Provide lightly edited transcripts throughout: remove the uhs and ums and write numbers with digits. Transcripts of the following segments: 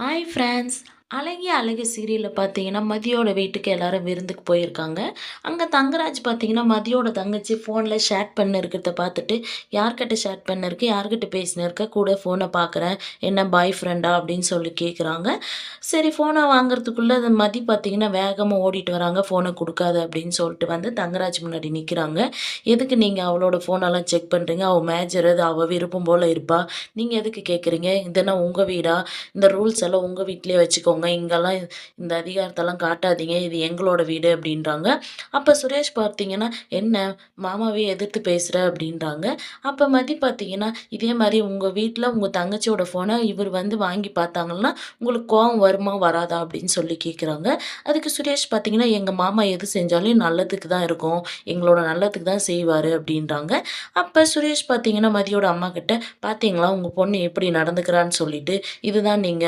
Hi friends. அழகிய அழகு சீரியல்ல பார்த்தீங்கன்னா, மதியோட வீட்டுக்கு எல்லாரும் விருந்துக்கு போயிருக்காங்க. அங்க தங்கராஜ் பார்த்தீங்கன்னா, மதியோட தங்கச்சி ஃபோன்ல சேட் பண்ணிருக்கிறத பார்த்துட்டு, யார்கிட்ட சேட் பண்ணிருக்கு? யார்கிட்ட பேசினிருக்க? கூட ஃபோன பார்க்குறேன். என்ன பாய் ஃப்ரெண்டா? அப்படின்னு சொல்லி கேட்குறாங்க. சரி ஃபோன வாங்குறதுக்குள்ள அது மதி பார்த்தீங்கன்னா, வேகமா ஓடிட்டு வராங்க. ஃபோன குடுக்காத அப்படின்னு சொல்லிட்டு வந்து தங்கராஜ் முன்னாடி நிக்கிறாங்க. எதுக்கு நீங்க அவளோட ஃபோனெல்லாம் செக் பண்றீங்க? அவ மேஜர் அது அவ விருப்பம் போல இருப்பா. நீங்க எதுக்கு கேட்குறீங்க? இதென்ன உங்க வீடா? இந்த ரூல்ஸ் எல்லாம் உங்க வீட்லயே வச்சுக்கோங்க. இங்கலாம் இந்த அதிகாரத்தெல்லாம் காட்டாதீங்க. இது எங்களோட வீடு அப்டின்றாங்க. அப்ப சுரேஷ் பார்த்தீங்கன்னா, "என்ன மாமாவே எதிர்த்து பேசுற?" அப்டின்றாங்க. அப்ப மதி பார்த்தீங்கன்னா, "இதே மாரி உங்க வீட்ல உங்க தங்கச்சியோட ஃபோன இவரு வந்து வாங்கி பார்த்தாங்கன்னா, உங்களுக்கு கோவம் வருமா? வராதா?" அப்டின்னு சொல்லி கேட்குறாங்க. அதுக்கு சுரேஷ் பார்த்தீங்கன்னா, "எங்க மாமா எது செஞ்சாலும் நல்லதுக்கு தான் இருக்கும். எங்களோட நல்லதுக்கு தான் செய்வாரு" அப்டின்றாங்க. அப்ப சுரேஷ் பார்த்தீங்கன்னா, மதியோட அம்மாகிட்ட, "பார்த்தீங்களா உங்க பொண்ணு எப்படி நடந்துக்கிறான்னு சொல்லிட்டு. இதுதான் நீங்க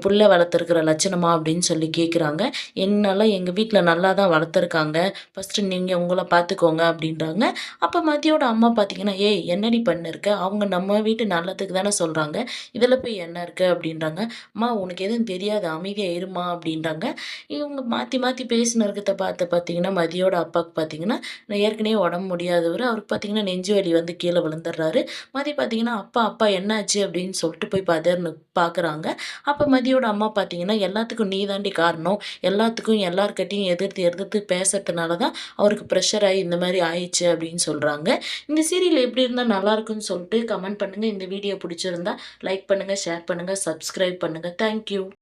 புள்ள வளர்த்துருக்கிற லட்சணமா?" அப்படின்னு சொல்லி கேட்குறாங்க. "என்னலாம் எங்க வீட்ல நல்லா தான் வளர்த்துருக்காங்க. ஃபர்ஸ்ட்டு நீங்க உங்கள பார்த்துக்கோங்க" அப்படின்றாங்க. அப்ப மதியோட அம்மா பார்த்தீங்கன்னா, "ஏய் என்னடி பண்ணிருக்க? அவங்க நம்ம வீட்டு நல்லதுக்கு தானே சொல்றாங்க. இதில போய் என்ன இருக்கு?" அப்படின்றாங்க. "அம்மா உனக்கு எதுவும் தெரியாது. அமைதியா இரும்மா" அப்படின்றாங்க. இவங்க மாத்தி மாத்தி பேசின இருக்கத்த பார்த்து பார்த்தீங்கன்னா, மதியோட அப்பாவுக்கு பார்த்தீங்கன்னா, ஏற்கனவே உடம்பு முடியாதவரு. அவருக்கு பார்த்தீங்கன்னா, நெஞ்சு வலி வந்து கீழ விழுந்துடுறாரு. மதி பார்த்தீங்கன்னா, "அப்பா அப்பா என்னாச்சு?" அப்படின்னு சொல்லிட்டு போய் பதர்னு பார்க்குறாங்க. அப்ப மதியோட அம்மா பார்த்தீங்கன்னா, "எல்லாத்துக்கும் நீ தாண்டி காரணம். எல்லாத்துக்கும் எல்லார்கிட்டயும் எதிர்த்து எதிர்த்து பேசுறதுனால தான் அவருக்கு ப்ரெஷர் ஆயி இந்த மாரி ஆயிடுச்சு" அப்படின்னு சொல்றாங்க. இந்த சீரியல் எப்படி இருந்தா நல்லாருக்கும்னு சொல்லிட்டு கமெண்ட் பண்ணுங்க. இந்த வீடியோ பிடிச்சிருந்தா லைக் பண்ணுங்க, ஷேர் பண்ணுங்க, சப்ஸ்கிரைப் பண்ணுங்க. Thank you.